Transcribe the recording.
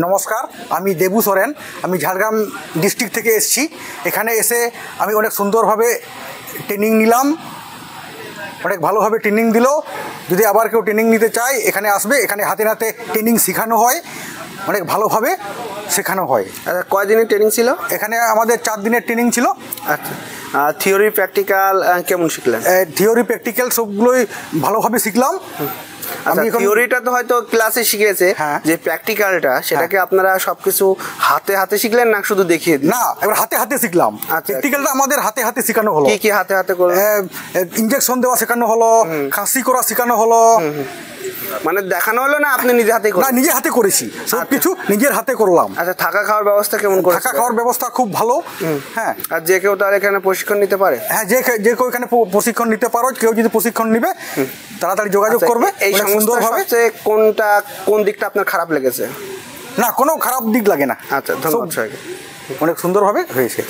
নমস্কার, আমি দেবু সোরেন। আমি ঝাড়গ্রাম ডিস্ট্রিক্ট থেকে এসেছি। এখানে এসে আমি অনেক সুন্দরভাবে ট্রেনিং নিলাম, অনেক ভালোভাবে ট্রেনিং দিল। যদি আবার কেউ ট্রেনিং নিতে চায় এখানে আসবে। এখানে হাতে হাতে ট্রেনিং শেখানো হয়, অনেক ভালোভাবে শেখানো হয়। কয়দিনের ট্রেনিং ছিল? এখানে আমাদের 4 দিনের ট্রেনিং ছিল। আচ্ছা, থিওরি প্র্যাকটিক্যাল কেমন শিখলেন? থিওরি প্র্যাকটিক্যাল সবগুলোই ভালোভাবে শিখলাম। থিওরিটা তো হয়তো ক্লাসে শিখেছে, যে প্র্যাকটিক্যালটা সেটাকে আপনারা সবকিছু হাতে হাতে শিখলেন না শুধু দেখিয়ে? না, এবার হাতে হাতে শিখলাম। প্র্যাকটিক্যালটা আমাদের হাতে হাতে শেখানো হলো। কি হাতে হাতে করলেন? ইনজেকশন দেওয়া শেখানো হলো, খাসি করা শেখানো হলো। মানে দেখানো হলো না আপনি নিজে হাতে? না, নিজে হাতে করেছি, সবকিছু নিজের হাতে করলাম। আচ্ছা, থাকা খাওয়ার ব্যবস্থা কেমন করে? থাকা খাওয়ার ব্যবস্থা খুব ভালো। হ্যাঁ, আর যে কেউ তার এখানে প্রশিক্ষণ নিতে পারে? হ্যাঁ, যে কেউ এখানে প্রশিক্ষণ নিতে পারো। কেউ যদি প্রশিক্ষণ নিবে তাড়াতাড়ি যোগাযোগ করবে। এই সুন্দরভাবে কোন দিকটা আপনার খারাপ লেগেছে? না, কোনো খারাপ দিক লাগে না। আচ্ছা, ধন্যবাদ। অনেক সুন্দরভাবে হয়েছে।